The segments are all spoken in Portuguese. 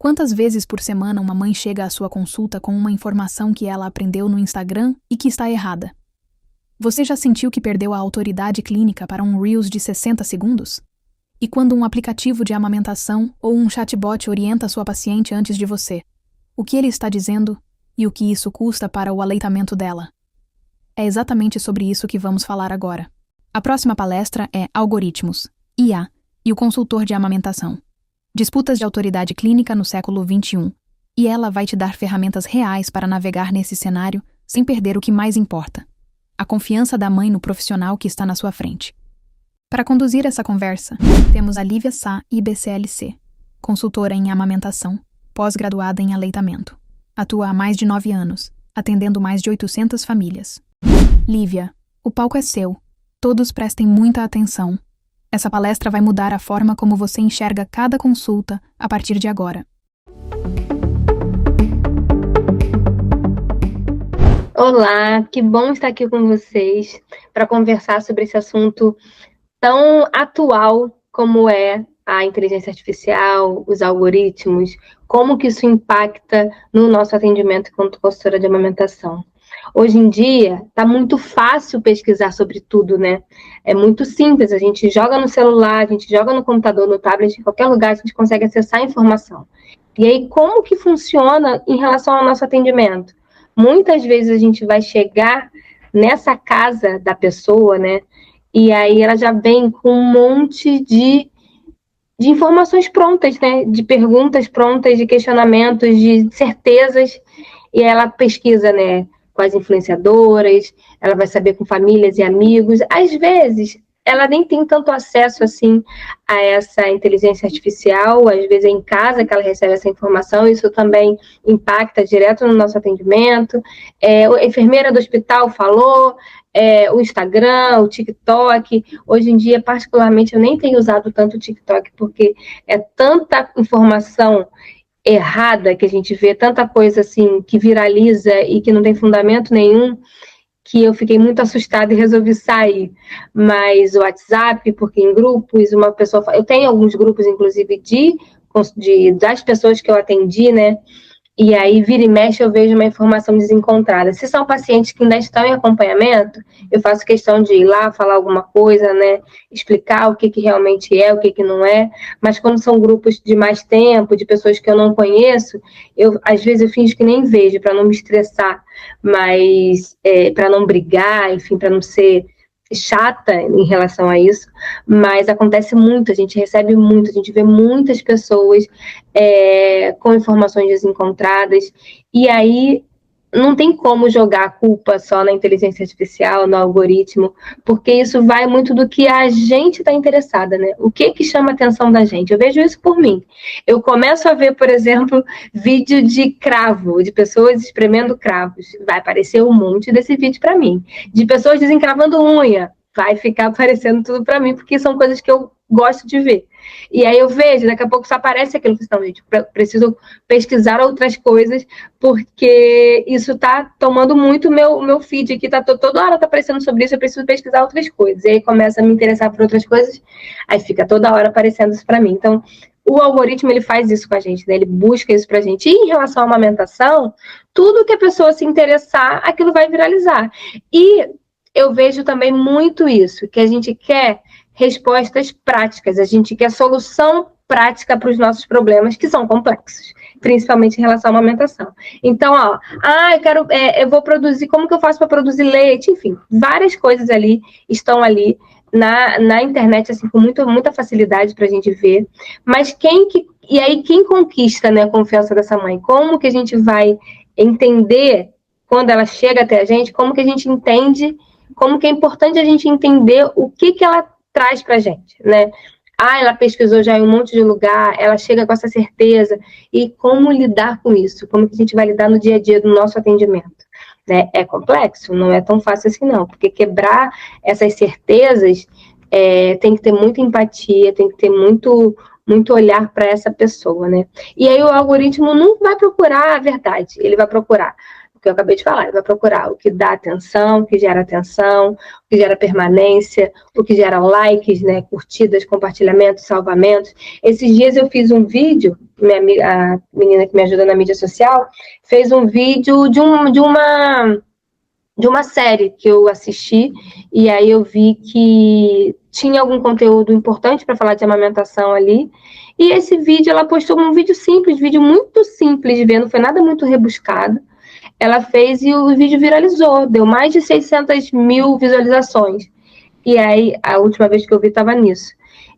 Quantas vezes por semana uma mãe chega à sua consulta com uma informação que ela aprendeu no Instagram e que está errada? Você já sentiu que perdeu a autoridade clínica para um Reels de 60 segundos? E quando um aplicativo de amamentação ou um chatbot orienta sua paciente antes de você, o que ele está dizendo e o que isso custa para o aleitamento dela? É exatamente sobre isso que vamos falar agora. A próxima palestra é Algoritmos, IA e o consultor de amamentação. Disputas de autoridade clínica no século XXI. E ela vai te dar ferramentas reais para navegar nesse cenário sem perder o que mais importa: a confiança da mãe no profissional que está na sua frente. Para conduzir essa conversa, temos a Lívia Sá, IBCLC, consultora em amamentação, pós-graduada em aleitamento. Atua há mais de 9 anos, atendendo mais de 800 famílias. Lívia, o palco é seu. Todos prestem muita atenção. Essa palestra vai mudar a forma como você enxerga cada consulta a partir de agora. Olá, que bom estar aqui com vocês para conversar sobre esse assunto tão atual como é a inteligência artificial, os algoritmos, como que isso impacta no nosso atendimento enquanto consultora de amamentação. Hoje em dia, está muito fácil pesquisar sobre tudo, né? É muito simples, a gente joga no celular, a gente joga no computador, no tablet, em qualquer lugar a gente consegue acessar a informação. E aí, como que funciona em relação ao nosso atendimento? Muitas vezes a gente vai chegar nessa casa da pessoa, né? E aí ela já vem com um monte de informações prontas, né? De perguntas prontas, de questionamentos, de certezas. E ela pesquisa, né? Com as influenciadoras, ela vai saber com famílias e amigos. Às vezes, ela nem tem tanto acesso, assim, a essa inteligência artificial. Às vezes é em casa que ela recebe essa informação. Isso também impacta direto no nosso atendimento. A enfermeira do hospital falou, o Instagram, o TikTok. Hoje em dia, particularmente, eu nem tenho usado tanto o TikTok, porque é tanta informação errada que a gente vê, tanta coisa assim que viraliza e que não tem fundamento nenhum, que eu fiquei muito assustada e resolvi sair. Mas o WhatsApp, porque em grupos, uma pessoa... Eu tenho alguns grupos, inclusive, das pessoas que eu atendi, né? E aí, vira e mexe, eu vejo uma informação desencontrada. Se são pacientes que ainda estão em acompanhamento, eu faço questão de ir lá, falar alguma coisa, né? Explicar o que realmente é, o que não é. Mas quando são grupos de mais tempo, de pessoas que eu não conheço, às vezes eu finjo que nem vejo, para não me estressar, mas para não brigar, enfim, para não ser chata em relação a isso, mas acontece muito, a gente recebe muito, a gente vê muitas pessoas com informações desencontradas, e aí não tem como jogar a culpa só na inteligência artificial, no algoritmo, porque isso vai muito do que a gente está interessada, né? O que chama a atenção da gente? Eu vejo isso por mim. Eu começo a ver, por exemplo, vídeo de cravo, de pessoas espremendo cravos. Vai aparecer um monte desse vídeo para mim. De pessoas desencravando unha. Vai ficar aparecendo tudo para mim, porque são coisas que eu gosto de ver. E aí eu vejo, daqui a pouco só aparece aquilo que não, gente, preciso pesquisar outras coisas, porque isso está tomando muito meu feed aqui, toda hora está aparecendo sobre isso, eu preciso pesquisar outras coisas. E aí começa a me interessar por outras coisas, aí fica toda hora aparecendo isso para mim. Então, o algoritmo, ele faz isso com a gente, né? Ele busca isso pra gente. E em relação à amamentação, tudo que a pessoa se interessar, aquilo vai viralizar. E eu vejo também muito isso, que a gente quer respostas práticas, a gente quer solução prática para os nossos problemas, que são complexos, principalmente em relação à amamentação. Então, eu vou produzir, como que eu faço para produzir leite? Enfim, várias coisas ali estão ali na internet, assim, com muita facilidade para a gente ver. Mas quem conquista, né, a confiança dessa mãe? Como que a gente vai entender, quando ela chega até a gente, como que a gente entende, como que é importante a gente entender o que ela traz pra gente, né? Ela pesquisou já em um monte de lugar, ela chega com essa certeza. E como lidar com isso? Como que a gente vai lidar no dia a dia do nosso atendimento? Né? É complexo, não é tão fácil assim não, porque quebrar essas certezas tem que ter muita empatia, tem que ter muito olhar para essa pessoa, né? E aí o algoritmo não vai procurar a verdade, ele vai procurar que eu acabei de falar, ele vai procurar o que dá atenção, o que gera permanência, o que gera likes, né, curtidas, compartilhamentos, salvamentos. Esses dias eu fiz um vídeo, a menina que me ajuda na mídia social, fez um vídeo de uma série que eu assisti, e aí eu vi que tinha algum conteúdo importante para falar de amamentação ali, e esse vídeo, ela postou um vídeo simples, vídeo muito simples de ver, não foi nada muito rebuscado, ela fez e o vídeo viralizou, deu mais de 600 mil visualizações, e aí a última vez que eu vi estava nisso.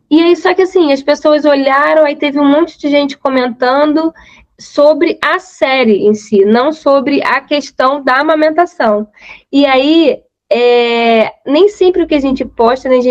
E aí, só que assim, as pessoas olharam, aí teve um monte de gente comentando sobre a série em si, não sobre a questão da amamentação. E aí, nem sempre o que a gente posta, nem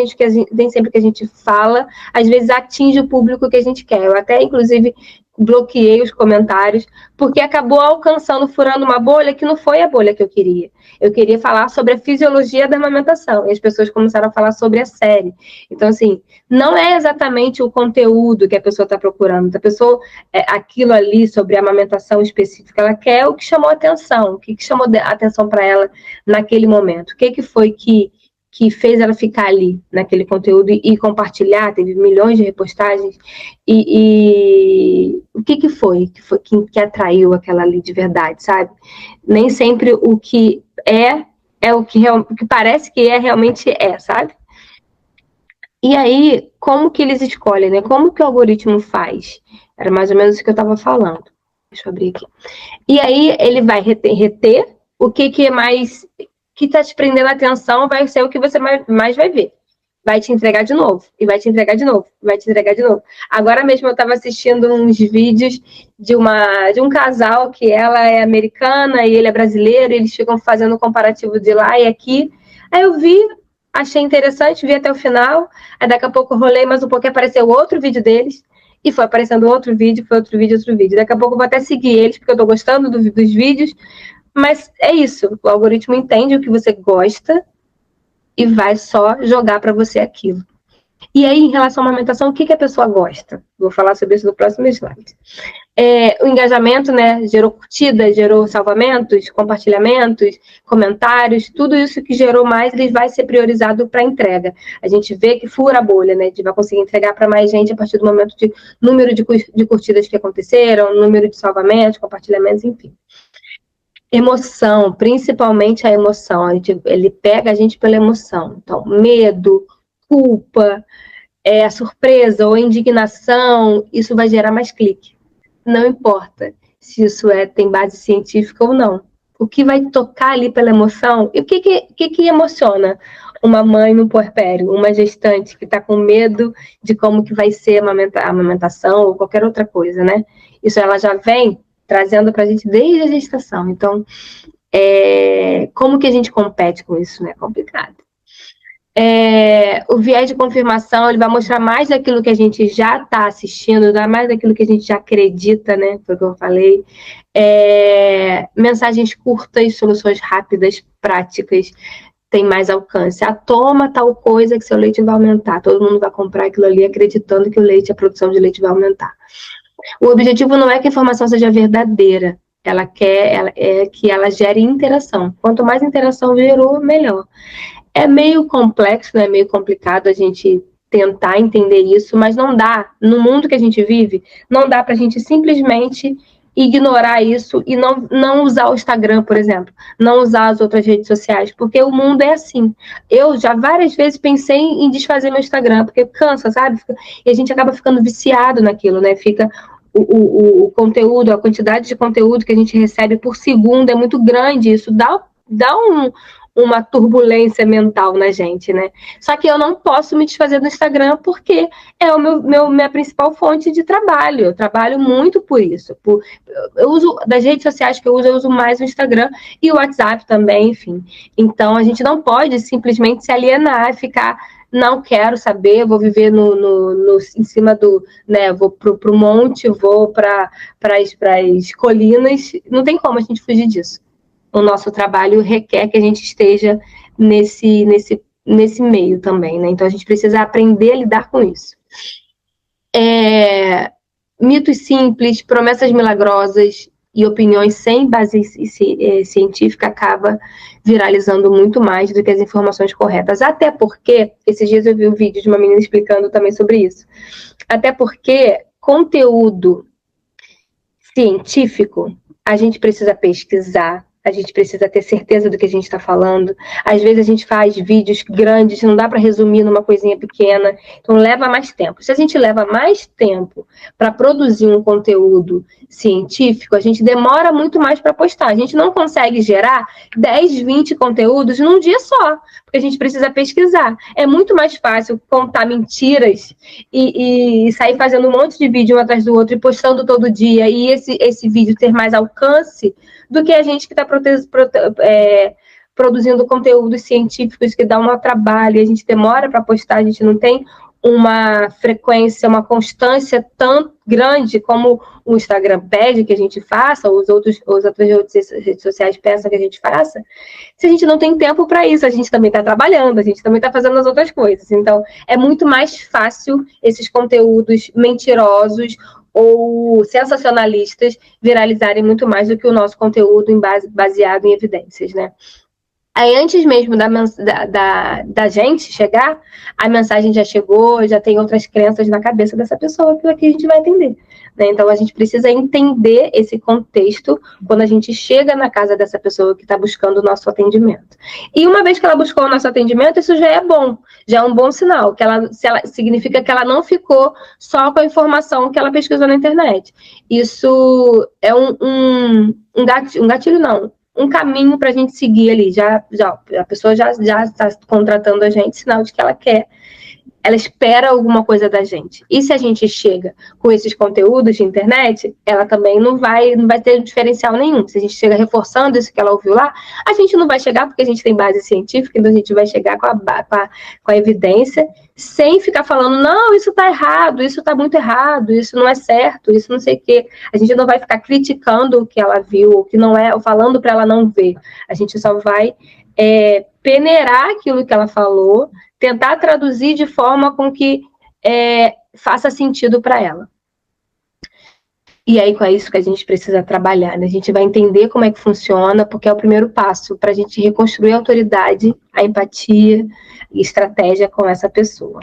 sempre o que a gente fala, às vezes atinge o público que a gente quer. Eu até, inclusive, bloqueei os comentários, porque acabou alcançando, furando uma bolha que não foi a bolha que eu queria. Eu queria falar sobre a fisiologia da amamentação, e as pessoas começaram a falar sobre a série. Então, assim, não é exatamente o conteúdo que a pessoa está procurando. A pessoa, aquilo ali sobre a amamentação específica, ela quer o que chamou atenção, o que chamou atenção para ela naquele momento. O que foi que fez ela ficar ali naquele conteúdo e compartilhar, teve milhões de repostagens, e o que foi que atraiu aquela ali de verdade, sabe? Nem sempre o que é o que parece que realmente sabe? E aí, como que eles escolhem, né? Como que o algoritmo faz? Era mais ou menos o que eu estava falando. Deixa eu abrir aqui. E aí, ele vai reter o que é mais... que está te prendendo a atenção, vai ser o que você mais vai ver. Vai te entregar de novo, e vai te entregar de novo, vai te entregar de novo. Agora mesmo eu estava assistindo uns vídeos de um casal que ela é americana e ele é brasileiro, e eles ficam fazendo um comparativo de lá e aqui. Aí eu vi, achei interessante, vi até o final, aí daqui a pouco eu rolei mais um pouco e apareceu outro vídeo deles, e foi aparecendo outro vídeo, foi outro vídeo. Daqui a pouco eu vou até seguir eles, porque eu estou gostando dos vídeos, mas é isso, o algoritmo entende o que você gosta e vai só jogar para você aquilo. E aí, em relação à amamentação, o que a pessoa gosta? Vou falar sobre isso no próximo slide. O engajamento, né? Gerou curtidas, gerou salvamentos, compartilhamentos, comentários, tudo isso que gerou mais, ele vai ser priorizado para entrega. A gente vê que fura a bolha, né? A gente vai conseguir entregar para mais gente a partir do momento de número de curtidas que aconteceram, número de salvamentos, compartilhamentos, enfim. Emoção, principalmente a emoção. Ele pega a gente pela emoção. Então, medo, culpa, a surpresa ou indignação, isso vai gerar mais clique. Não importa se isso tem base científica ou não. O que vai tocar ali pela emoção, e o que emociona uma mãe no puerpério, uma gestante que está com medo de como que vai ser a amamentação ou qualquer outra coisa, né? Isso ela já vem trazendo para a gente desde a gestação. Então, como que a gente compete com isso, né? É complicado. O viés de confirmação, ele vai mostrar mais daquilo que a gente já está assistindo, mais daquilo que a gente já acredita, né? Foi o que eu falei. Mensagens curtas, soluções rápidas, práticas, tem mais alcance. Toma tal coisa que seu leite vai aumentar. Todo mundo vai comprar aquilo ali acreditando que a produção de leite vai aumentar. O objetivo não é que a informação seja verdadeira, ela quer que ela gere interação. Quanto mais interação gerou, melhor. É meio complexo, né? Meio complicado a gente tentar entender isso, mas não dá, no mundo que a gente vive, não dá para a gente simplesmente ignorar isso e não usar o Instagram, por exemplo, não usar as outras redes sociais, porque o mundo é assim. Eu já várias vezes pensei em desfazer meu Instagram, porque cansa, sabe? E a gente acaba ficando viciado naquilo, né? Fica o conteúdo, a quantidade de conteúdo que a gente recebe por segundo é muito grande, isso dá uma turbulência mental na gente, né? Só que eu não posso me desfazer do Instagram porque é minha principal fonte de trabalho. Eu trabalho muito por isso. Eu uso, das redes sociais que eu uso mais o Instagram e o WhatsApp também, enfim. Então, a gente não pode simplesmente se alienar e ficar, não quero saber, vou viver em cima do, né, vou pro monte, vou para as colinas. Não tem como a gente fugir disso. O nosso trabalho requer que a gente esteja nesse meio também, né? Então, a gente precisa aprender a lidar com isso. Mitos simples, promessas milagrosas, e opiniões sem base científica acaba viralizando muito mais do que as informações corretas. Até porque, esses dias eu vi um vídeo de uma menina explicando também sobre isso. Até porque conteúdo científico, a gente precisa pesquisar, a gente precisa ter certeza do que a gente está falando. Às vezes a gente faz vídeos grandes, não dá para resumir numa coisinha pequena, então leva mais tempo. Se a gente leva mais tempo para produzir um conteúdo científico, a gente demora muito mais para postar. A gente não consegue gerar 10, 20 conteúdos num dia só, porque a gente precisa pesquisar. É muito mais fácil contar mentiras e sair fazendo um monte de vídeo um atrás do outro e postando todo dia, e esse vídeo ter mais alcance do que a gente que está produzindo conteúdos científicos que dá um trabalho, a gente demora para postar, a gente não tem uma frequência, uma constância tão grande como o Instagram pede que a gente faça, ou as outras redes sociais pensam que a gente faça. Se a gente não tem tempo para isso, a gente também está trabalhando, a gente também está fazendo as outras coisas. Então, é muito mais fácil esses conteúdos mentirosos ou sensacionalistas viralizarem muito mais do que o nosso conteúdo baseado em evidências, né? Aí, antes mesmo da gente chegar, a mensagem já chegou, já tem outras crenças na cabeça dessa pessoa que a gente vai entender, né? Então, a gente precisa entender esse contexto quando a gente chega na casa dessa pessoa que está buscando o nosso atendimento. E uma vez que ela buscou o nosso atendimento, isso já é bom, já é um bom sinal, que significa que ela não ficou só com a informação que ela pesquisou na internet. Isso é um gatilho, não. Um caminho para a gente seguir ali. A pessoa já está contratando a gente, sinal de que ela espera alguma coisa da gente. E se a gente chega com esses conteúdos de internet, ela também não vai ter diferencial nenhum. Se a gente chega reforçando isso que ela ouviu lá, a gente não vai chegar porque a gente tem base científica, então a gente vai chegar com a evidência, sem ficar falando, não, isso está errado, isso está muito errado, isso não é certo, isso não sei o quê. A gente não vai ficar criticando o que ela viu, o que não é, ou falando para ela não ver. A gente só vai peneirar aquilo que ela falou, tentar traduzir de forma com que faça sentido para ela. E aí, com isso que a gente precisa trabalhar, né? A gente vai entender como é que funciona, porque é o primeiro passo para a gente reconstruir a autoridade, a empatia e estratégia com essa pessoa.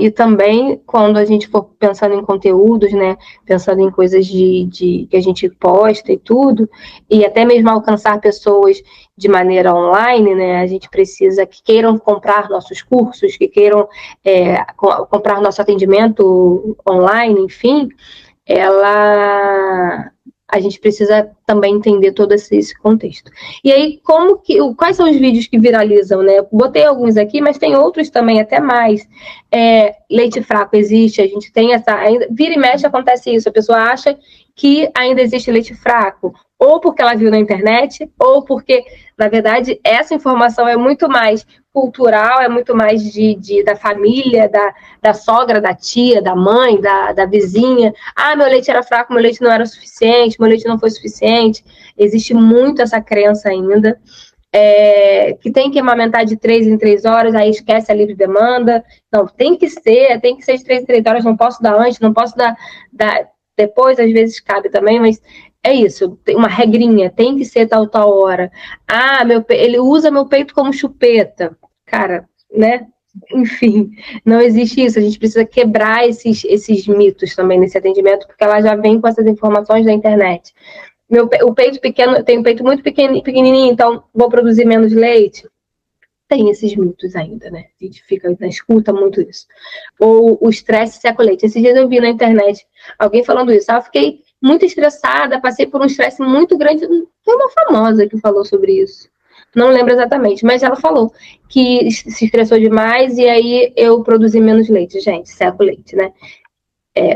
E também quando a gente for pensando em conteúdos, né, pensando em coisas que a gente posta e tudo, e até mesmo alcançar pessoas de maneira online, né, a gente precisa que queiram comprar nossos cursos, que queiram comprar nosso atendimento online, enfim, a gente precisa também entender todo esse contexto. E aí, quais são os vídeos que viralizam, né? Eu botei alguns aqui, mas tem outros também, até mais. Leite fraco existe, a gente tem vira e mexe acontece isso, a pessoa acha que ainda existe leite fraco, ou porque ela viu na internet, ou porque, na verdade, essa informação é muito mais cultural, é muito mais da família, da sogra, da tia, da mãe, da vizinha. Ah, meu leite era fraco, meu leite não era suficiente, meu leite não foi suficiente. Existe muito essa crença ainda. Que tem que amamentar de 3 em 3 horas, aí esquece a livre demanda. Não, tem que ser de 3 em 3 horas, não posso dar antes, não posso dar depois, às vezes cabe também, mas é isso, tem uma regrinha, tem que ser tal hora. Ah, ele usa meu peito como chupeta. Cara, né? Enfim, não existe isso. A gente precisa quebrar esses mitos também nesse atendimento, porque ela já vem com essas informações da internet. O peito pequeno, eu tenho um peito muito pequenininho, então vou produzir menos leite. Tem esses mitos ainda, né? A gente escuta muito isso. Ou o estresse seca o leite. Esses dias eu vi na internet alguém falando isso. Eu fiquei muito estressada, passei por um estresse muito grande. Foi uma famosa que falou sobre isso. Não lembro exatamente, mas ela falou que se estressou demais e aí eu produzi menos leite. Gente, seca o leite, né?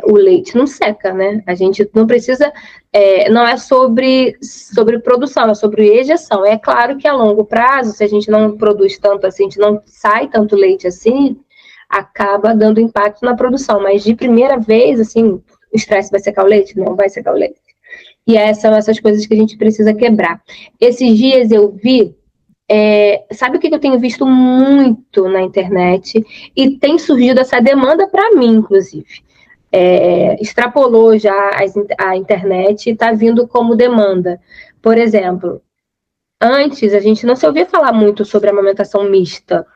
O leite não seca, né? A gente não precisa, não é sobre produção, é sobre ejeção. É claro que a longo prazo, se a gente não produz tanto assim, a gente não sai tanto leite assim, acaba dando impacto na produção. Mas de primeira vez, assim, o estresse vai secar o leite? Não vai secar o leite. E são essas coisas que a gente precisa quebrar. Esses dias eu vi, sabe o que eu tenho visto muito na internet? E tem surgido essa demanda para mim, inclusive. extrapolou já a internet e está vindo como demanda. Por exemplo, antes a gente não se ouvia falar muito sobre a amamentação mista.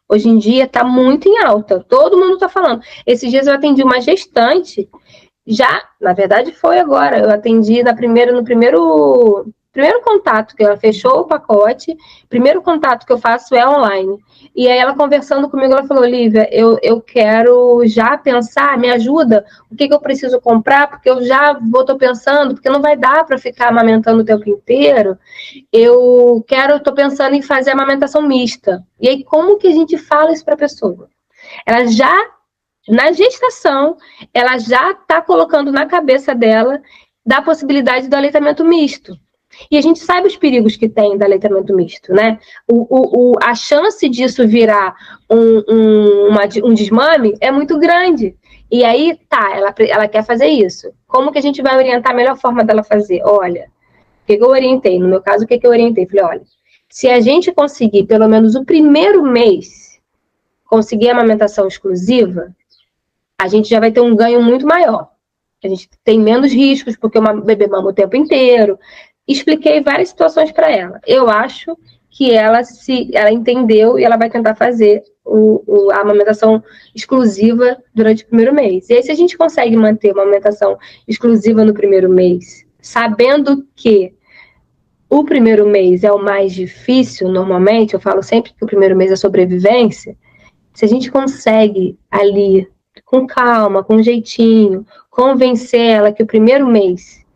Hoje em dia está muito em alta, todo mundo está falando. Esses dias eu atendi uma gestante, já, na verdade foi agora, eu atendi no primeiro contato, que ela fechou o pacote, primeiro contato que eu faço é online. E aí ela conversando comigo, ela falou, Lívia, eu quero já pensar, me ajuda, o que eu preciso comprar, porque eu já estou pensando, porque não vai dar para ficar amamentando o tempo inteiro, estou pensando em fazer amamentação mista. E aí, como que a gente fala isso para a pessoa? Ela já, na gestação, ela já está colocando na cabeça dela da possibilidade do aleitamento misto. E a gente sabe os perigos que tem do aleitamento misto, né? A chance disso virar um desmame é muito grande. E aí, ela quer fazer isso. Como que a gente vai orientar a melhor forma dela fazer? Olha, o que eu orientei? No meu caso, o que eu orientei? Falei, olha, se a gente conseguir, pelo menos o primeiro mês, conseguir a amamentação exclusiva, a gente já vai ter um ganho muito maior. A gente tem menos riscos, porque o bebê mama o tempo inteiro. Expliquei várias situações para ela. Eu acho que ela entendeu e ela vai tentar fazer a amamentação exclusiva durante o primeiro mês. E aí, se a gente consegue manter uma amamentação exclusiva no primeiro mês, sabendo que o primeiro mês é o mais difícil, normalmente, eu falo sempre que o primeiro mês é sobrevivência, se a gente consegue ali, com calma, com jeitinho, convencer ela que o primeiro mês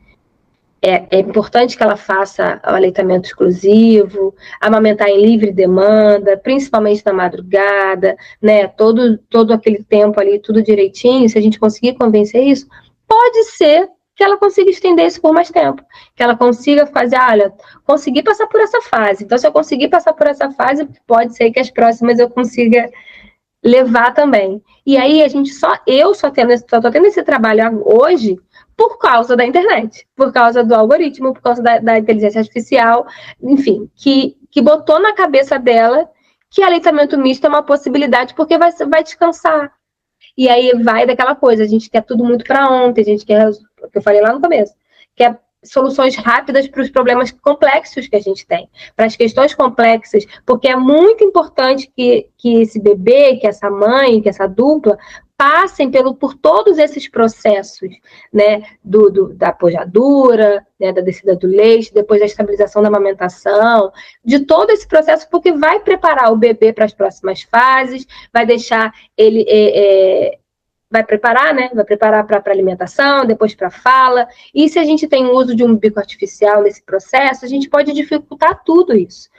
é importante que ela faça o aleitamento exclusivo, amamentar em livre demanda, principalmente na madrugada, né? Todo aquele tempo ali, tudo direitinho. Se a gente conseguir convencer isso, pode ser que ela consiga estender isso por mais tempo. Que ela consiga fazer, olha, consegui passar por essa fase. Então, se eu conseguir passar por essa fase, pode ser que as próximas eu consiga levar também. E aí, eu só tô tendo esse trabalho hoje por causa da internet, por causa do algoritmo, por causa da inteligência artificial, enfim, que botou na cabeça dela que aleitamento misto é uma possibilidade porque vai descansar. E aí vai daquela coisa, a gente quer tudo muito para ontem, a gente quer, o que eu falei lá no começo, quer soluções rápidas para os problemas complexos que a gente tem, para as questões complexas, porque é muito importante que esse bebê, que essa mãe, que essa dupla passem por todos esses processos, né, da pojadura, né, da descida do leite, depois da estabilização da amamentação, de todo esse processo, porque vai preparar o bebê para as próximas fases, vai deixar ele vai preparar, né? Vai preparar para alimentação, depois para fala. E se a gente tem o uso de um bico artificial nesse processo, a gente pode dificultar tudo isso.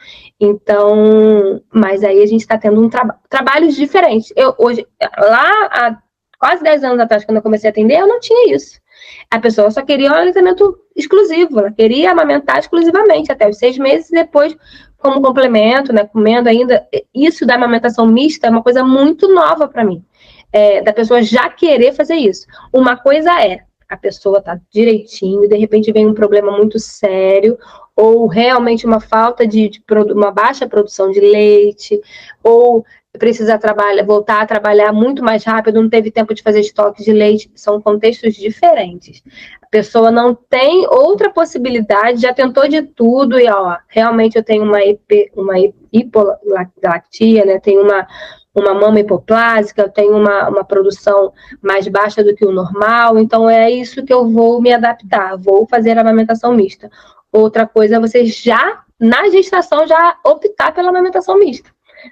Então, mas aí a gente está tendo trabalhos diferentes. Lá há quase 10 anos atrás, quando eu comecei a atender, eu não tinha isso. A pessoa só queria um aleitamento exclusivo, ela queria amamentar exclusivamente até os 6 meses e depois, como complemento, né, comendo ainda. Isso da amamentação mista é uma coisa muito nova para mim. Da pessoa já querer fazer isso. Uma coisa a pessoa tá direitinho e de repente vem um problema muito sério, ou realmente uma falta uma baixa produção de leite, ou precisa voltar a trabalhar muito mais rápido, não teve tempo de fazer estoque de leite, são contextos diferentes. A pessoa não tem outra possibilidade, já tentou de tudo e, realmente eu tenho uma hipogalactia, né, tenho uma mama hipoplásica, eu tenho uma produção mais baixa do que o normal, então é isso que eu vou me adaptar, vou fazer a amamentação mista. Outra coisa é você já, na gestação, já optar pela amamentação mista.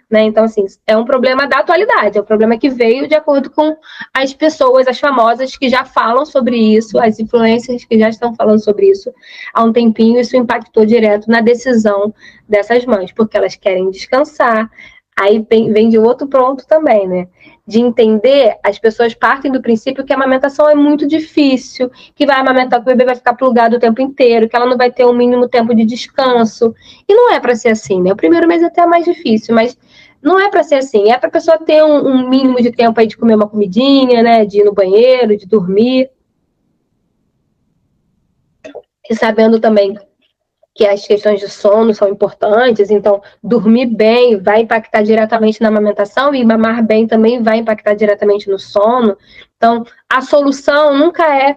Né? Então, assim, é um problema da atualidade, é um problema que veio de acordo com as pessoas, as famosas que já falam sobre isso, as influências que já estão falando sobre isso há um tempinho, isso impactou direto na decisão dessas mães, porque elas querem descansar. Aí vem de outro ponto também, né? De entender, as pessoas partem do princípio que a amamentação é muito difícil, que vai amamentar, que o bebê vai ficar plugado o tempo inteiro, que ela não vai ter um mínimo tempo de descanso. E não é para ser assim, né? O primeiro mês é até mais difícil, mas não é para ser assim. É para a pessoa ter um mínimo de tempo aí de comer uma comidinha, né? De ir no banheiro, de dormir. E sabendo também que as questões de sono são importantes, então dormir bem vai impactar diretamente na amamentação e mamar bem também vai impactar diretamente no sono. Então, a solução nunca é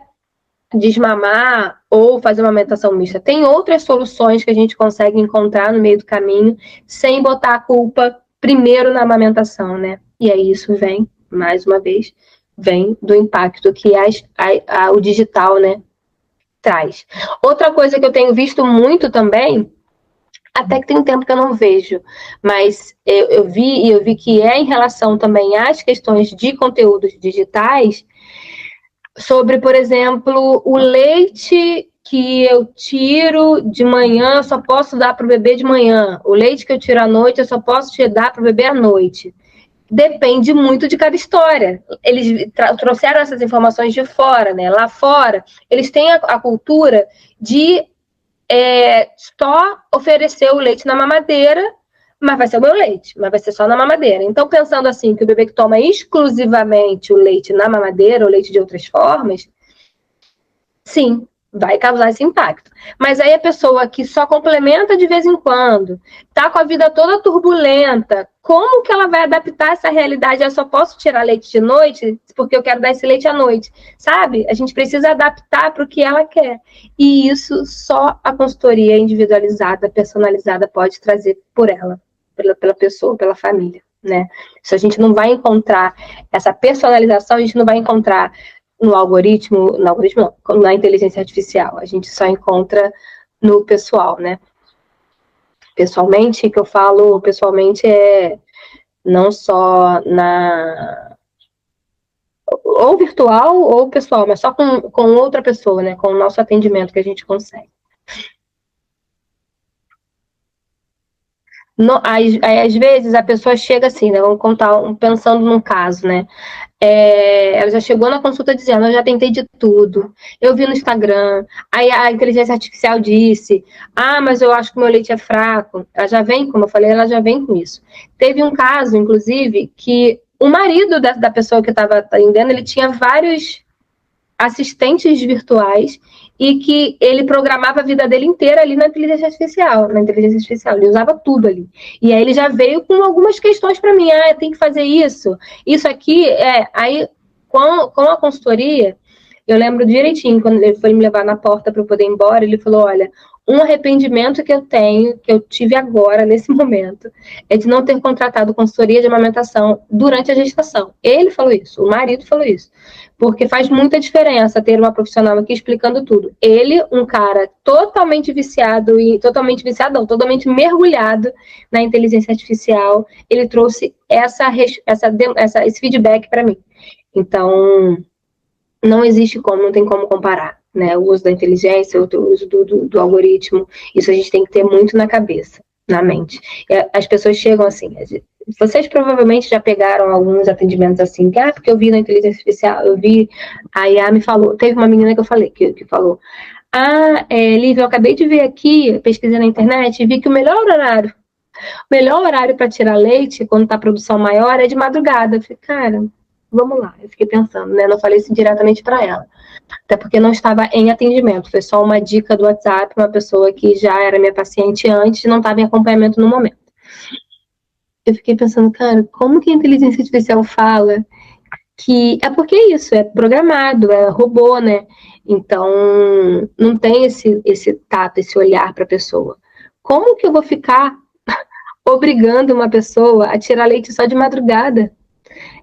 desmamar ou fazer uma amamentação mista. Tem outras soluções que a gente consegue encontrar no meio do caminho sem botar a culpa primeiro na amamentação, né? E aí isso vem, mais uma vez, vem do impacto que o digital, né, traz. Outra coisa que eu tenho visto muito também, até que tem um tempo que eu não vejo, mas eu vi que é em relação também às questões de conteúdos digitais, sobre, por exemplo, o leite que eu tiro de manhã, eu só posso dar para o bebê de manhã. O leite que eu tiro à noite, eu só posso te dar para o bebê à noite. Depende muito de cada história. Eles trouxeram essas informações de fora, né? Lá fora, eles têm a cultura de só oferecer o leite na mamadeira, mas vai ser o meu leite, mas vai ser só na mamadeira. Então, pensando assim, que o bebê que toma exclusivamente o leite na mamadeira, ou leite de outras formas, sim, vai causar esse impacto. Mas aí a pessoa que só complementa de vez em quando, tá com a vida toda turbulenta, como que ela vai adaptar essa realidade? Eu só posso tirar leite de noite porque eu quero dar esse leite à noite, sabe? A gente precisa adaptar para o que ela quer. E isso só a consultoria individualizada, personalizada pode trazer por ela, pela pessoa, pela família, né? Se a gente não vai encontrar essa personalização, a gente não vai encontrar no algoritmo não, na inteligência artificial. A gente só encontra no pessoal, né? Pessoalmente, que eu falo pessoalmente é não só ou virtual ou pessoal, mas só com outra pessoa, né? Com o nosso atendimento que a gente consegue. Às vezes a pessoa chega assim, né? Vamos contar, pensando num caso, né? Ela já chegou na consulta dizendo, eu já tentei de tudo, eu vi no Instagram, aí a inteligência artificial disse, mas eu acho que o meu leite é fraco. Ela já vem, como eu falei, ela já vem com isso. Teve um caso, inclusive, que o marido da pessoa que estava atendendo, ele tinha vários assistentes virtuais e que ele programava a vida dele inteira ali na inteligência artificial. Ele usava tudo ali. E aí ele já veio com algumas questões para mim. Tem que fazer isso. Isso aqui, aí com a consultoria, eu lembro direitinho, quando ele foi me levar na porta para eu poder ir embora, ele falou, olha, um arrependimento que eu tenho, que eu tive agora, nesse momento, é de não ter contratado consultoria de amamentação durante a gestação. Ele falou isso, o marido falou isso. Porque faz muita diferença ter uma profissional aqui explicando tudo. Ele, um cara totalmente viciado, totalmente mergulhado na inteligência artificial, ele trouxe esse feedback para mim. Então, não existe como, não tem como comparar, né? O uso da inteligência, o uso do algoritmo, isso a gente tem que ter muito na cabeça, na mente. E as pessoas chegam assim, vocês provavelmente já pegaram alguns atendimentos assim, porque eu vi na inteligência artificial, eu vi, a IA me falou, teve uma menina que eu falei, que falou, Lívia, eu acabei de ver aqui, pesquisei na internet, e vi que o melhor horário para tirar leite, quando tá a produção maior, é de madrugada. Eu falei, cara, vamos lá. Eu fiquei pensando, né? Não falei isso diretamente para ela. Até porque não estava em atendimento. Foi só uma dica do WhatsApp, uma pessoa que já era minha paciente antes e não estava em acompanhamento no momento. Eu fiquei pensando, cara, como que a inteligência artificial fala que... É porque é isso, é programado, é robô, né? Então, não tem esse tato, esse olhar para a pessoa. Como que eu vou ficar obrigando uma pessoa a tirar leite só de madrugada?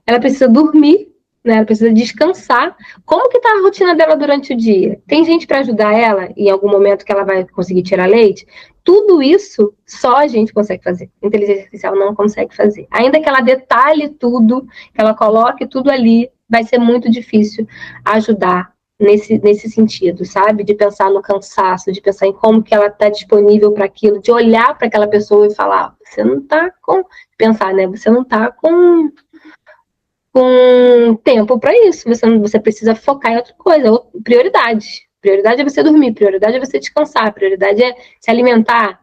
Ela precisa dormir, né? Ela precisa descansar. Como que tá a rotina dela durante o dia? Tem gente para ajudar ela em algum momento que ela vai conseguir tirar leite? Tudo isso só a gente consegue fazer. A inteligência artificial não consegue fazer. Ainda que ela detalhe tudo, que ela coloque tudo ali, vai ser muito difícil ajudar nesse sentido, sabe? De pensar no cansaço, de pensar em como que ela está disponível para aquilo, de olhar para aquela pessoa e falar, você não está com... Pensar, né? Você não está com tempo para isso. Você precisa focar em outra coisa, prioridade. Prioridade é você dormir, prioridade é você descansar, prioridade é se alimentar.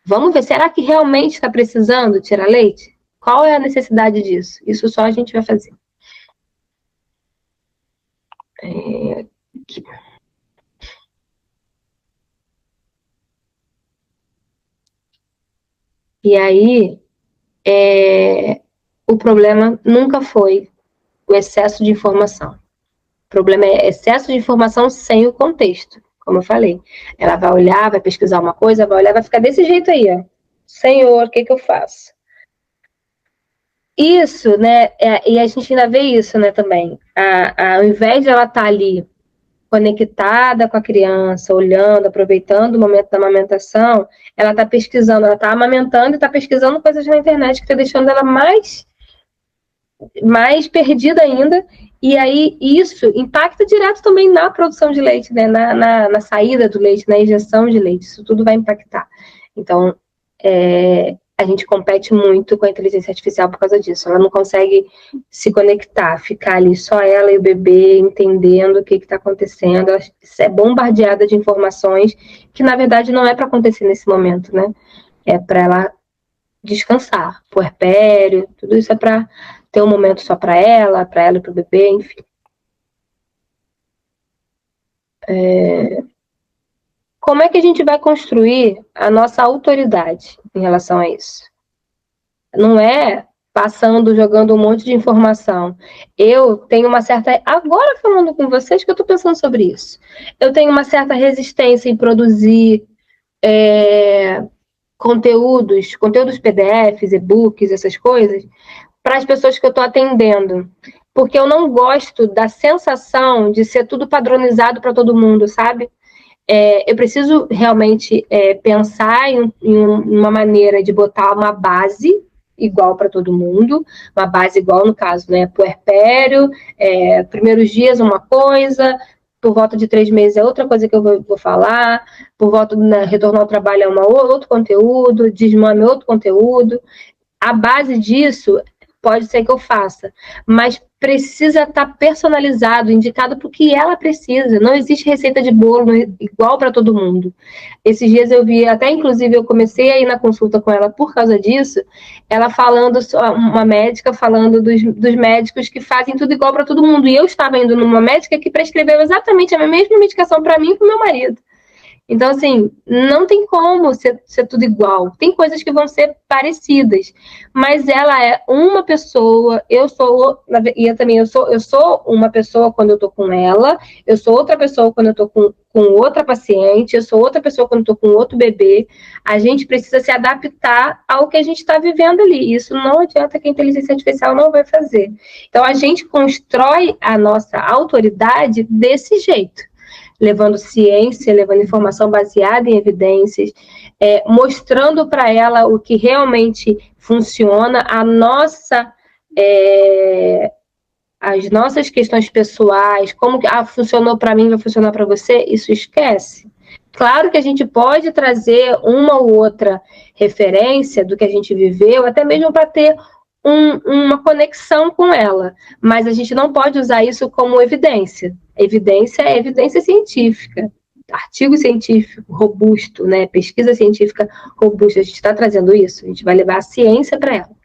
Vamos ver, será que realmente está precisando tirar leite? Qual é a necessidade disso? Isso só a gente vai fazer. Aqui. E aí, o problema nunca foi o excesso de informação. O problema é excesso de informação sem o contexto, como eu falei. Ela vai olhar, vai pesquisar uma coisa, vai olhar, vai ficar desse jeito aí, ó. Senhor, o que eu faço? Isso, né? E a gente ainda vê isso, né, também. Ao invés de ela estar ali conectada com a criança, olhando, aproveitando o momento da amamentação, ela está pesquisando, ela está amamentando e está pesquisando coisas na internet que está deixando ela mais perdida ainda. E aí isso impacta direto também na produção de leite, né? na saída do leite, na injeção de leite. Isso tudo vai impactar. Então, a gente compete muito com a inteligência artificial por causa disso. Ela não consegue se conectar, ficar ali só ela e o bebê entendendo o que está acontecendo. Ela é bombardeada de informações que, na verdade, não é para acontecer nesse momento, né? É para ela descansar, puerpério, tudo isso é para ter um momento só para ela e para o bebê, enfim. Como é que a gente vai construir a nossa autoridade em relação a isso? Não é passando, jogando um monte de informação. Eu tenho uma certa... Agora, falando com vocês, que eu estou pensando sobre isso. Eu tenho uma certa resistência em produzir conteúdos PDFs, e-books, essas coisas, para as pessoas que eu estou atendendo. Porque eu não gosto da sensação de ser tudo padronizado para todo mundo, sabe? Eu preciso realmente pensar em uma maneira de botar uma base igual para todo mundo, uma base igual no caso, né? Puerpério, primeiros dias uma coisa, por volta de 3 meses é outra coisa que eu vou falar, por volta do retorno ao trabalho é outro conteúdo, desmame é outro conteúdo. A base disso pode ser que eu faça, mas precisa estar personalizado, indicado para o que ela precisa. Não existe receita de bolo igual para todo mundo. Esses dias eu vi, até inclusive eu comecei a ir na consulta com ela por causa disso, ela falando, uma médica falando dos médicos que fazem tudo igual para todo mundo. E eu estava indo numa médica que prescreveu exatamente a mesma medicação para mim e para o meu marido. Então, assim, não tem como ser tudo igual. Tem coisas que vão ser parecidas, mas ela é uma pessoa, eu sou uma pessoa quando eu tô com ela, eu sou outra pessoa quando eu tô com outra paciente, eu sou outra pessoa quando eu tô com outro bebê. A gente precisa se adaptar ao que a gente está vivendo ali. Isso não adianta que a inteligência artificial não vai fazer. Então, a gente constrói a nossa autoridade desse jeito, levando ciência, levando informação baseada em evidências, mostrando para ela o que realmente funciona, as nossas questões pessoais, como que funcionou para mim, vai funcionar para você, isso esquece. Claro que a gente pode trazer uma ou outra referência do que a gente viveu, até mesmo para ter uma conexão com ela, mas a gente não pode usar isso como evidência. Evidência é evidência científica, artigo científico robusto, né? Pesquisa científica robusta. A gente está trazendo isso, a gente vai levar a ciência para ela. O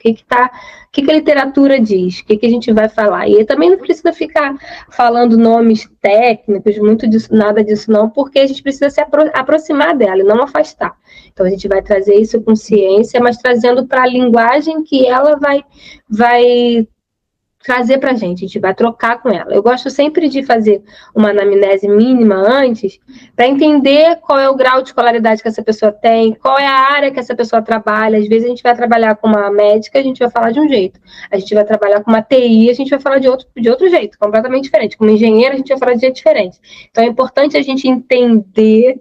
que a literatura diz? O que a gente vai falar? E também não precisa ficar falando nomes técnicos, muito disso, nada disso não, porque a gente precisa se aproximar dela e não afastar. Então a gente vai trazer isso com ciência, mas trazendo para a linguagem que ela vai trazer para a gente vai trocar com ela. Eu gosto sempre de fazer uma anamnese mínima antes, para entender qual é o grau de escolaridade que essa pessoa tem, qual é a área que essa pessoa trabalha. Às vezes a gente vai trabalhar com uma médica, a gente vai falar de um jeito. A gente vai trabalhar com uma TI, a gente vai falar de outro jeito, completamente diferente. Com uma engenheira, a gente vai falar de jeito diferente. Então é importante a gente entender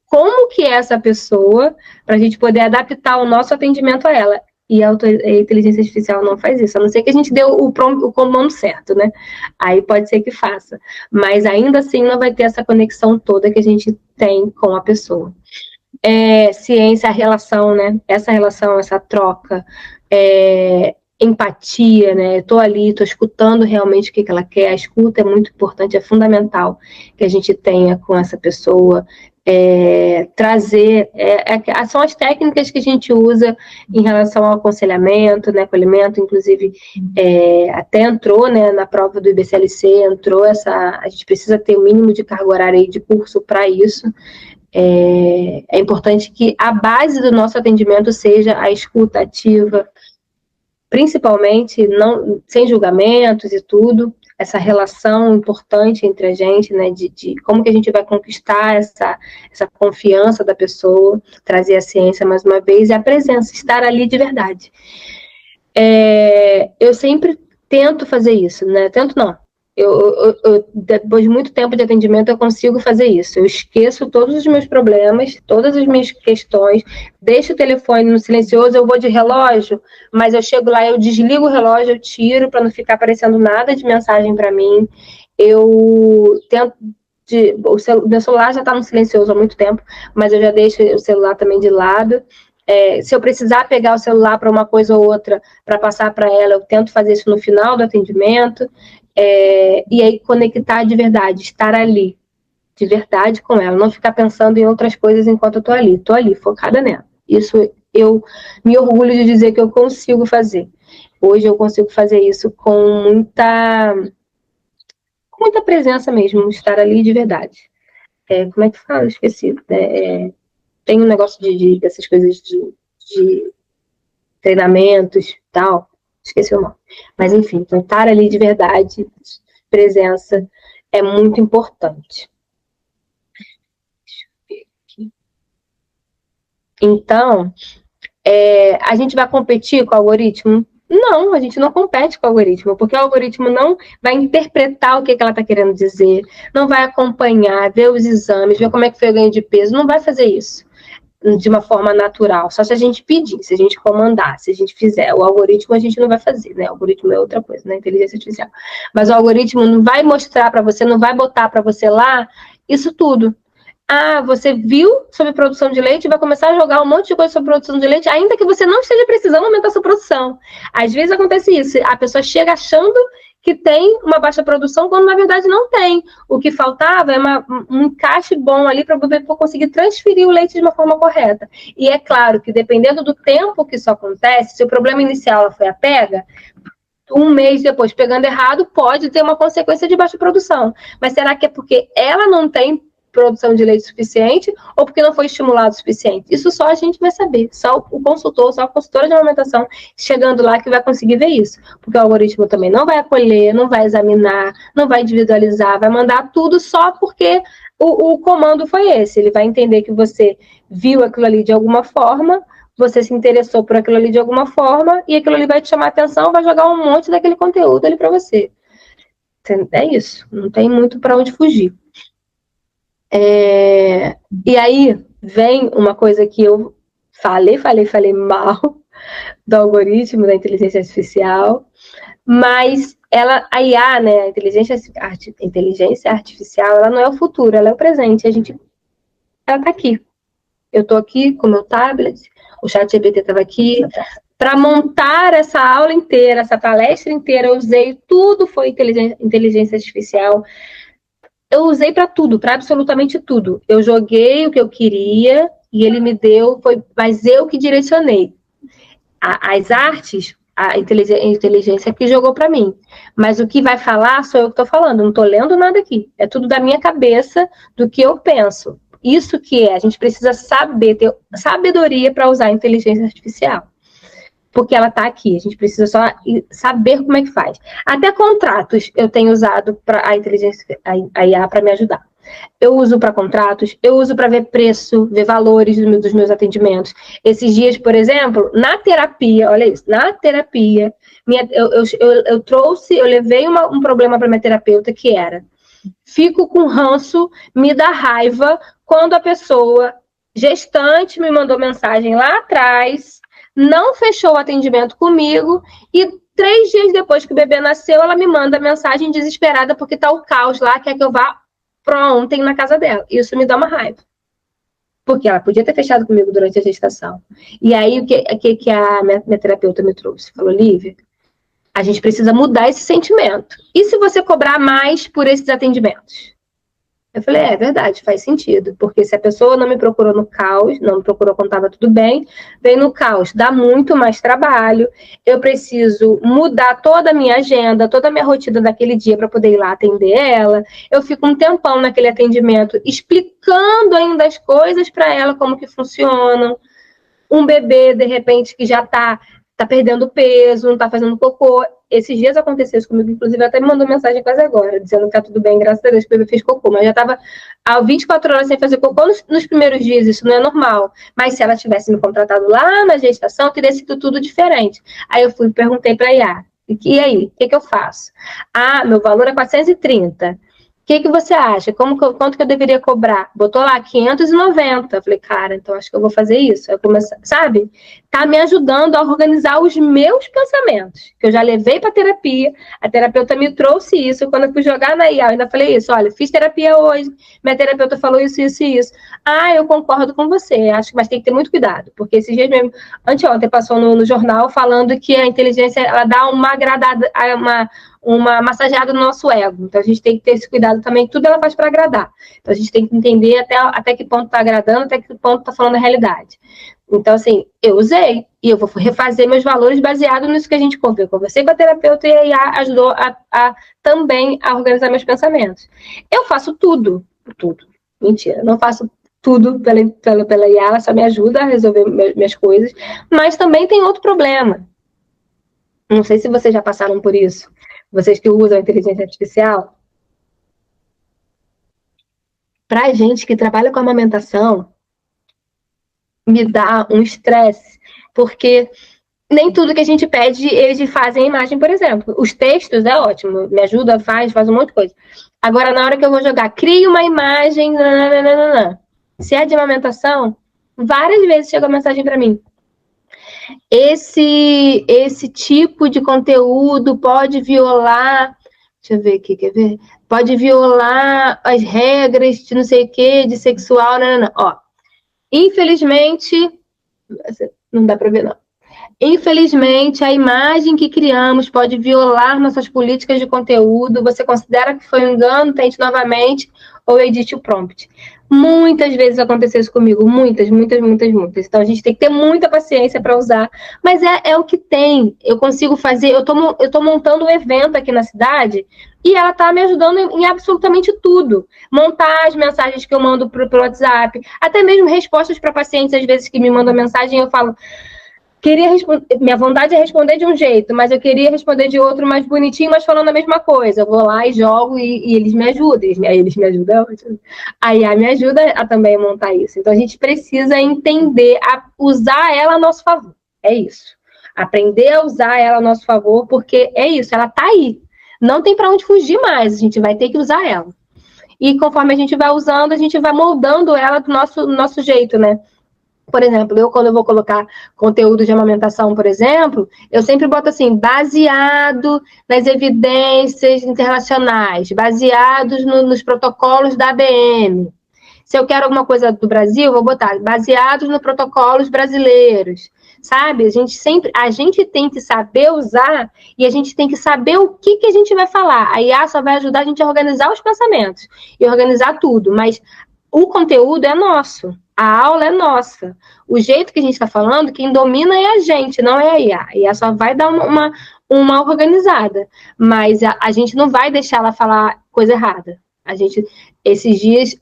como que é essa pessoa, para a gente poder adaptar o nosso atendimento a ela. E a inteligência artificial não faz isso, a não ser que a gente dê o comando certo, né? Aí pode ser que faça. Mas ainda assim não vai ter essa conexão toda que a gente tem com a pessoa. Ciência, a relação, né? Essa relação, essa troca, empatia, né? Eu tô ali, tô escutando realmente o que ela quer. A escuta é muito importante, é fundamental que a gente tenha com essa pessoa. Trazer, são as técnicas que a gente usa em relação ao aconselhamento, né, acolhimento, inclusive até entrou, né, na prova do IBCLC, a gente precisa ter o mínimo de carga horária aí de curso para isso, É importante que a base do nosso atendimento seja a escuta ativa, principalmente não, sem julgamentos e tudo, essa relação importante entre a gente, né, de como que a gente vai conquistar essa confiança da pessoa, trazer a ciência mais uma vez e a presença, estar ali de verdade. Eu sempre tento fazer isso, né? Tento não. Depois de muito tempo de atendimento, eu consigo fazer isso. Eu esqueço todos os meus problemas, todas as minhas questões, deixo o telefone no silencioso, eu vou de relógio, mas eu chego lá, eu desligo o relógio, eu tiro para não ficar aparecendo nada de mensagem para mim. Eu tento. Meu celular já está no silencioso há muito tempo, mas eu já deixo o celular também de lado. Se eu precisar pegar o celular para uma coisa ou outra para passar para ela, eu tento fazer isso no final do atendimento. E aí conectar de verdade, estar ali de verdade com ela, não ficar pensando em outras coisas enquanto eu estou ali, focada nela. Isso eu me orgulho de dizer que eu consigo fazer. Hoje eu consigo fazer isso com muita presença mesmo, estar ali de verdade. Como é que fala? Esqueci. Tem um negócio dessas coisas de treinamentos e tal, esqueci o nome. Mas, enfim, então, estar ali de verdade, presença, é muito importante. Deixa eu ver aqui. Então, a gente vai competir com o algoritmo? Não, a gente não compete com o algoritmo, porque o algoritmo não vai interpretar o que ela está querendo dizer, não vai acompanhar, ver os exames, ver como é que foi o ganho de peso, não vai fazer isso de uma forma natural, só se a gente pedir, se a gente comandar, se a gente fizer. O algoritmo a gente não vai fazer, né? O algoritmo é outra coisa, né? Inteligência artificial. Mas o algoritmo não vai mostrar para você, não vai botar para você lá isso tudo. Você viu sobre produção de leite e vai começar a jogar um monte de coisa sobre produção de leite, ainda que você não esteja precisando aumentar sua produção. Às vezes acontece isso, a pessoa chega achando que tem uma baixa produção, quando na verdade não tem. O que faltava é um encaixe bom ali para você conseguir transferir o leite de uma forma correta. E é claro que dependendo do tempo que isso acontece, se o problema inicial foi a pega, um mês depois pegando errado, pode ter uma consequência de baixa produção. Mas será que é porque ela não tem produção de leite suficiente ou porque não foi estimulado o suficiente? Isso só a gente vai saber, só o consultor, só a consultora de amamentação chegando lá que vai conseguir ver isso, porque o algoritmo também não vai acolher, não vai examinar, não vai individualizar, vai mandar tudo só porque o comando foi esse. Ele vai entender que você viu aquilo ali de alguma forma, você se interessou por aquilo ali de alguma forma e aquilo ali vai te chamar a atenção, vai jogar um monte daquele conteúdo ali para você. É isso, não tem muito para onde fugir. E aí vem uma coisa que eu falei mal do algoritmo, da inteligência artificial, mas a IA, né, a inteligência artificial, ela não é o futuro, ela é o presente. Ela está aqui. Eu estou aqui com o meu tablet, o ChatGPT estava aqui. Para montar essa aula inteira, essa palestra inteira, eu usei tudo, foi inteligência artificial. Eu usei para tudo, para absolutamente tudo. Eu joguei o que eu queria e ele me deu, mas eu que direcionei. As artes, a inteligência que jogou para mim. Mas o que vai falar sou eu que estou falando, não estou lendo nada aqui. É tudo da minha cabeça, do que eu penso. Isso que a gente precisa saber, ter sabedoria para usar a inteligência artificial. Porque ela está aqui, a gente precisa só saber como é que faz. Até contratos eu tenho usado para a inteligência, a IA para me ajudar. Eu uso para contratos, eu uso para ver preço, ver valores dos meus atendimentos. Esses dias, por exemplo, na terapia, olha isso, na terapia, eu levei um problema para minha terapeuta que era: fico com ranço, me dá raiva quando a pessoa gestante me mandou mensagem lá atrás, não fechou o atendimento comigo e 3 dias depois que o bebê nasceu, ela me manda mensagem desesperada porque tá o caos lá, quer que eu vá para ontem na casa dela. Isso me dá uma raiva. Porque ela podia ter fechado comigo durante a gestação. E aí, o que a minha terapeuta me trouxe? Falou: Lívia, a gente precisa mudar esse sentimento. E se você cobrar mais por esses atendimentos? Eu falei, é verdade, faz sentido, porque se a pessoa não me procurou no caos, não me procurou quando estava tudo bem, vem no caos, dá muito mais trabalho, eu preciso mudar toda a minha agenda, toda a minha rotina daquele dia para poder ir lá atender ela, eu fico um tempão naquele atendimento explicando ainda as coisas para ela, como que funcionam, um bebê, de repente, que já tá perdendo peso, não tá fazendo cocô. Esses dias aconteceu isso comigo, inclusive até me mandou mensagem quase agora, dizendo que tá tudo bem, graças a Deus, que o bebê fez cocô, mas já tava há 24 horas sem fazer cocô nos primeiros dias, isso não é normal. Mas se ela tivesse me contratado lá na gestação, teria sido tudo diferente. Aí eu fui e perguntei pra Iá, e aí, o que eu faço? Ah, meu valor é 430. O que você acha? Quanto que eu deveria cobrar? Botou lá 590. Eu falei, cara, então acho que eu vou fazer isso. Eu comecei, sabe? Tá me ajudando a organizar os meus pensamentos, que eu já levei para terapia. A terapeuta me trouxe isso. Quando eu fui jogar na IA, eu ainda falei isso. Olha, fiz terapia hoje. Minha terapeuta falou isso, isso e isso. Ah, eu concordo com você. Acho que mas tem que ter muito cuidado, porque esses dias mesmo, anteontem passou no jornal falando que a inteligência ela dá uma agradada, uma massageada no nosso ego. Então a gente tem que ter esse cuidado também. Tudo ela faz para agradar. Então a gente tem que entender até que ponto está agradando, até que ponto está falando a realidade. Então, assim, eu usei e eu vou refazer meus valores baseado nisso que a gente conversou. Eu conversei com a terapeuta e a IA ajudou também a organizar meus pensamentos. Eu faço tudo. Mentira, não faço tudo pela IA, ela só me ajuda a resolver minhas coisas. Mas também tem outro problema. Não sei se vocês já passaram por isso. Vocês que usam a inteligência artificial. Pra gente que trabalha com amamentação, me dá um estresse, porque nem tudo que a gente pede, eles fazem a imagem, por exemplo. Os textos é ótimo, me ajuda, faz um monte de coisa. Agora, na hora que eu vou jogar, cria uma imagem, nananana. Se é de amamentação, várias vezes chega a mensagem para mim. Esse tipo de conteúdo pode violar... Deixa eu ver aqui, quer ver? Pode violar as regras de não sei o que, de sexual, nanana. Ó, infelizmente, não dá para ver, não. Infelizmente, a imagem que criamos pode violar nossas políticas de conteúdo. Você considera que foi um engano? Tente novamente ou edite o prompt. Muitas vezes aconteceu isso comigo. Muitas. Então, a gente tem que ter muita paciência para usar. Mas é o que tem. Eu consigo fazer... Eu tô montando um evento aqui na cidade e ela tá me ajudando em absolutamente tudo. Montar as mensagens que eu mando pro WhatsApp. Até mesmo respostas para pacientes, às vezes, que me mandam mensagem, eu falo... Minha vontade é responder de um jeito, mas eu queria responder de outro mais bonitinho, mas falando a mesma coisa. Eu vou lá e jogo e eles me ajudam. Eles me ajudam. Aí me ajuda a também montar isso. Então a gente precisa entender, a usar ela a nosso favor. É isso. Aprender a usar ela a nosso favor, porque é isso, ela tá aí. Não tem para onde fugir mais, a gente vai ter que usar ela. E conforme a gente vai usando, a gente vai moldando ela do nosso jeito, né? Por exemplo, quando eu vou colocar conteúdo de amamentação, por exemplo, eu sempre boto assim, baseado nas evidências internacionais, baseados nos protocolos da ABM. Se eu quero alguma coisa do Brasil, eu vou botar baseados nos protocolos brasileiros. Sabe? A gente tem que saber usar e a gente tem que saber o que a gente vai falar. A IA só vai ajudar a gente a organizar os pensamentos e organizar tudo, mas o conteúdo é nosso. A aula é nossa. O jeito que a gente está falando, quem domina é a gente, não é a IA. A IA só vai dar uma organizada. Mas a gente não vai deixar ela falar coisa errada. Esses dias,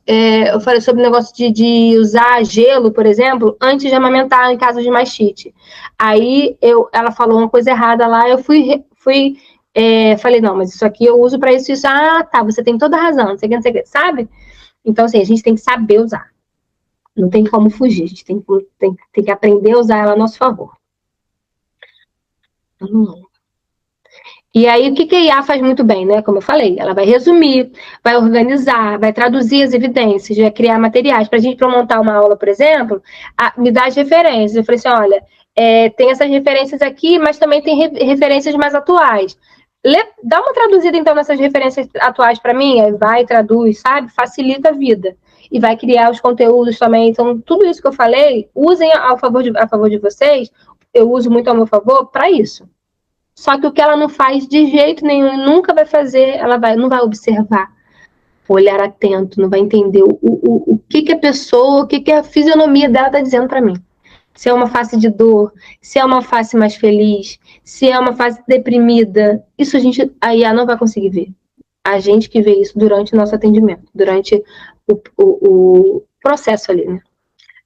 eu falei sobre o negócio de usar gelo, por exemplo, antes de amamentar em caso de mastite. Aí ela falou uma coisa errada lá, eu falei, não, mas isso aqui eu uso para isso. Ah, tá, você tem toda a razão, não sei o que, sabe? Então, assim, a gente tem que saber usar. Não tem como fugir, a gente tem que aprender a usar ela a nosso favor. E aí, o que a IA faz muito bem, né? Como eu falei, ela vai resumir, vai organizar, vai traduzir as evidências, vai criar materiais. Para a gente montar uma aula, por exemplo, me dá as referências. Eu falei assim, olha, tem essas referências aqui, mas também tem referências mais atuais. Dá uma traduzida, então, nessas referências atuais para mim, aí vai, traduz, sabe? Facilita a vida. E vai criar os conteúdos também. Então, tudo isso que eu falei, usem a favor de vocês, eu uso muito ao meu favor para isso. Só que o que ela não faz de jeito nenhum, nunca vai fazer, não vai observar. olhar atento, não vai entender o que a pessoa, o que a fisionomia dela está dizendo para mim. Se é uma face de dor, se é uma face mais feliz, se é uma face deprimida, isso a IA não vai conseguir ver. A gente que vê isso durante o nosso atendimento, durante o processo ali, né?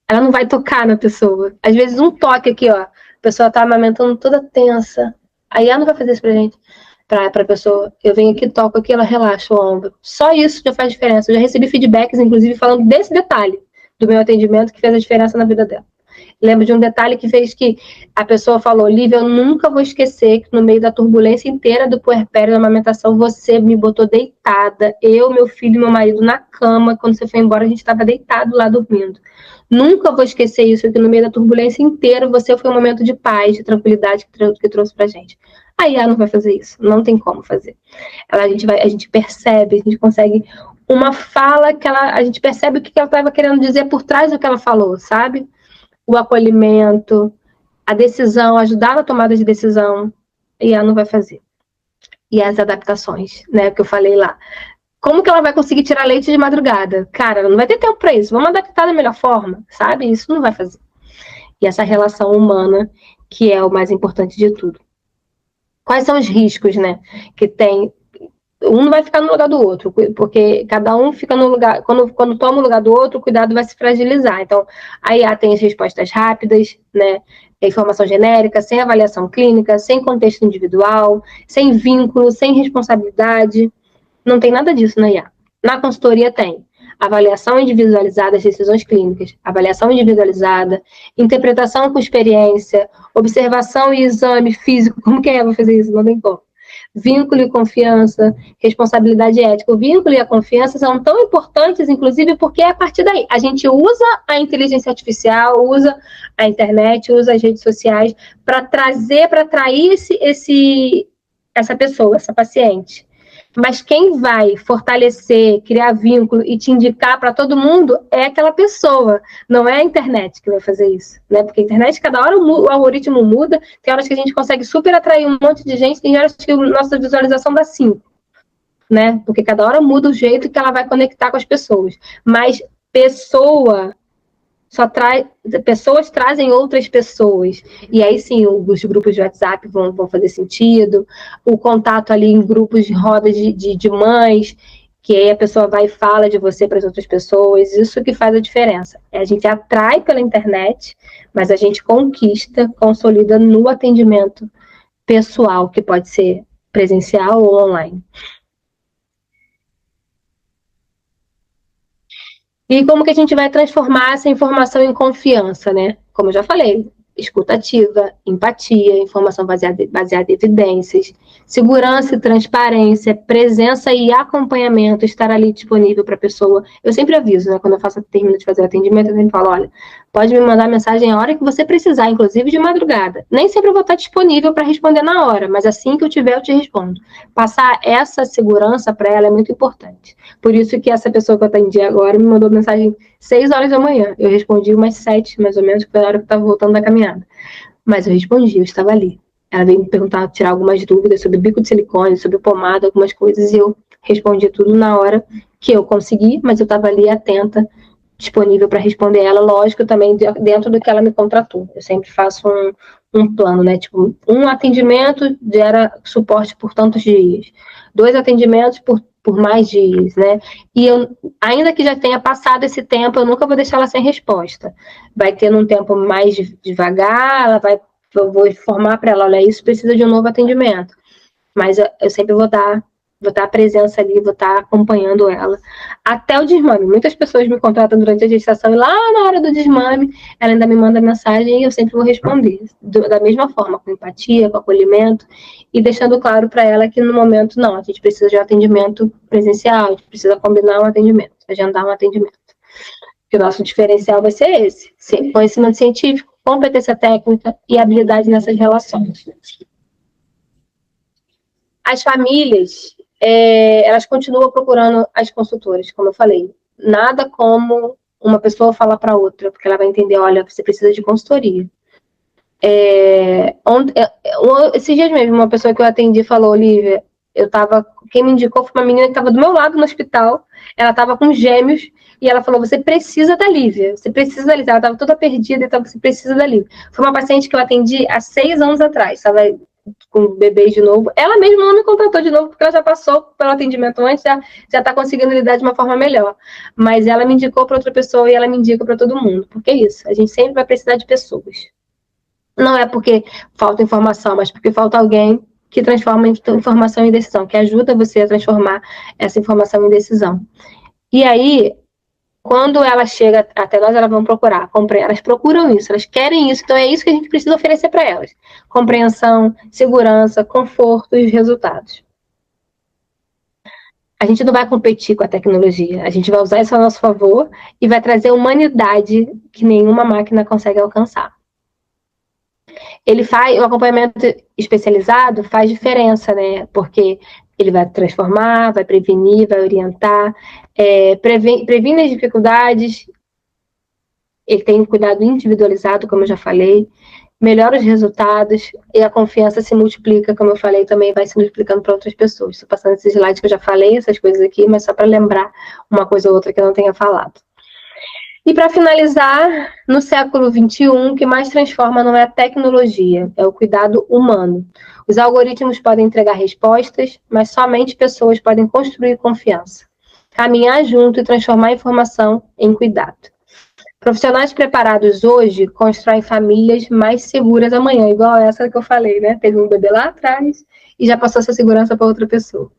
Ela não vai tocar na pessoa. Às vezes um toque aqui, ó, a pessoa tá amamentando toda tensa, a IA não vai fazer isso pra gente, pra pessoa. Eu venho aqui, toco aqui, ela relaxa o ombro. Só isso já faz diferença. Eu já recebi feedbacks, inclusive, falando desse detalhe do meu atendimento que fez a diferença na vida dela. Lembro de um detalhe que fez que a pessoa falou: Lívia, eu nunca vou esquecer que no meio da turbulência inteira do puerpério da amamentação, você me botou deitada, eu, meu filho e meu marido na cama, quando você foi embora a gente estava deitado lá dormindo. Nunca vou esquecer isso, que no meio da turbulência inteira você foi um momento de paz, de tranquilidade que trouxe pra gente. A IA não vai fazer isso, não tem como fazer. A gente percebe, a gente consegue uma fala que a gente percebe o que ela estava querendo dizer por trás do que ela falou, sabe? O acolhimento, a decisão, ajudar na tomada de decisão, e ela não vai fazer. E as adaptações, né, que eu falei lá. Como que ela vai conseguir tirar leite de madrugada? Cara, ela não vai ter tempo para isso. Vamos adaptar da melhor forma, sabe? Isso não vai fazer. E essa relação humana, que é o mais importante de tudo. Quais são os riscos, né, que tem? Um não vai ficar no lugar do outro, porque cada um fica no lugar, quando toma o lugar do outro, o cuidado vai se fragilizar. Então, a IA tem as respostas rápidas, né? Informação genérica, sem avaliação clínica, sem contexto individual, sem vínculo, sem responsabilidade. Não tem nada disso na IA. Na consultoria tem avaliação individualizada das decisões clínicas, avaliação individualizada, interpretação com experiência, observação e exame físico. Como que é? Vou fazer isso? Não tem como. Vínculo e confiança, responsabilidade ética. O vínculo e a confiança são tão importantes, inclusive, porque é a partir daí. A gente usa a inteligência artificial, usa a internet, usa as redes sociais para trazer, para atrair essa pessoa, essa paciente. Mas quem vai fortalecer, criar vínculo e te indicar para todo mundo é aquela pessoa, não é a internet que vai fazer isso, né? Porque a internet, cada hora o algoritmo muda, tem horas que a gente consegue super atrair um monte de gente, tem horas que a nossa visualização dá 5, né? Porque cada hora muda o jeito que ela vai conectar com as pessoas. Mas pessoas trazem outras pessoas. E aí sim, os grupos de WhatsApp vão fazer sentido, o contato ali em grupos de rodas de mães, que aí a pessoa vai e fala de você para as outras pessoas, isso que faz a diferença. A gente atrai pela internet, mas a gente consolida no atendimento pessoal, que pode ser presencial ou online. E como que a gente vai transformar essa informação em confiança, né? Como eu já falei, escuta ativa, empatia, informação baseada em evidências, segurança e transparência, presença e acompanhamento, estar ali disponível para a pessoa. Eu sempre aviso, né? Quando eu termino de fazer o atendimento, eu sempre falo, olha, pode me mandar mensagem a hora que você precisar, inclusive de madrugada. Nem sempre eu vou estar disponível para responder na hora, mas assim que eu tiver, eu te respondo. Passar essa segurança para ela é muito importante. Por isso que essa pessoa que eu atendi agora me mandou mensagem 6 horas da manhã. Eu respondi umas 7, mais ou menos, que foi a hora que eu estava voltando da caminhada. Mas eu respondi, eu estava ali. Ela veio me perguntar, tirar algumas dúvidas sobre bico de silicone, sobre pomada, algumas coisas, e eu respondi tudo na hora que eu consegui, mas eu estava ali atenta, disponível para responder ela, lógico, também dentro do que ela me contratou. Eu sempre faço um plano, né? Tipo, um atendimento gera suporte por tantos dias, 2 atendimentos por mais dias, né? E eu, ainda que já tenha passado esse tempo, eu nunca vou deixar ela sem resposta. Vai ter num tempo mais devagar, eu vou informar para ela, olha, isso precisa de um novo atendimento. Mas eu sempre vou dar a presença ali, vou estar acompanhando ela. Até o desmame. Muitas pessoas me contratam durante a gestação e lá na hora do desmame, ela ainda me manda mensagem e eu sempre vou responder. Da mesma forma, com empatia, com acolhimento e deixando claro para ela que no momento, não, a gente precisa de um atendimento presencial, a gente precisa combinar um atendimento, agendar um atendimento. Que o nosso diferencial vai ser esse. Conhecimento científico, competência técnica e habilidade nessas relações. As famílias, elas continuam procurando as consultoras, como eu falei. Nada como uma pessoa falar para outra, porque ela vai entender, olha, você precisa de consultoria. Esses dias mesmo, uma pessoa que eu atendi falou, Olivia, Quem me indicou foi uma menina que estava do meu lado no hospital, ela estava com gêmeos, e ela falou, você precisa da Lívia, você precisa da Lívia. Ela estava toda perdida, então você precisa da Lívia. Foi uma paciente que eu atendi há 6 anos atrás, estava com bebês de novo. Ela mesma não me contratou de novo, porque ela já passou pelo atendimento antes, já está conseguindo lidar de uma forma melhor. Mas ela me indicou para outra pessoa e ela me indica para todo mundo. Porque é isso, a gente sempre vai precisar de pessoas. Não é porque falta informação, mas porque falta alguém que transforma informação em decisão, que ajuda você a transformar essa informação em decisão. E aí, quando ela chega até nós, elas vão procurar. Elas procuram isso, elas querem isso, então é isso que a gente precisa oferecer para elas. Compreensão, segurança, conforto e resultados. A gente não vai competir com a tecnologia, a gente vai usar isso a nosso favor e vai trazer humanidade que nenhuma máquina consegue alcançar. O acompanhamento especializado faz diferença, né? Porque ele vai transformar, vai prevenir, vai orientar, previne as dificuldades, ele tem um cuidado individualizado, como eu já falei, melhora os resultados e a confiança se multiplica, como eu falei, também vai se multiplicando para outras pessoas. Estou passando esses slides que eu já falei, essas coisas aqui, mas só para lembrar uma coisa ou outra que eu não tenha falado. E para finalizar, no século XXI, o que mais transforma não é a tecnologia, é o cuidado humano. Os algoritmos podem entregar respostas, mas somente pessoas podem construir confiança, caminhar junto e transformar a informação em cuidado. Profissionais preparados hoje constroem famílias mais seguras amanhã, igual essa que eu falei, né? Teve um bebê lá atrás e já passou essa segurança para outra pessoa.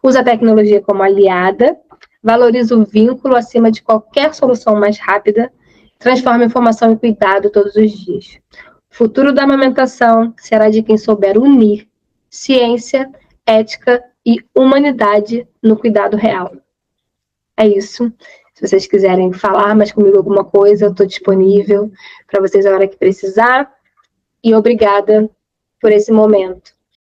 Usa a tecnologia como aliada, valoriza o vínculo acima de qualquer solução mais rápida, transforma informação em cuidado todos os dias. O futuro da amamentação será de quem souber unir ciência, ética e humanidade no cuidado real. É isso. Se vocês quiserem falar mais comigo alguma coisa, eu estou disponível para vocês a hora que precisar. E obrigada por esse momento.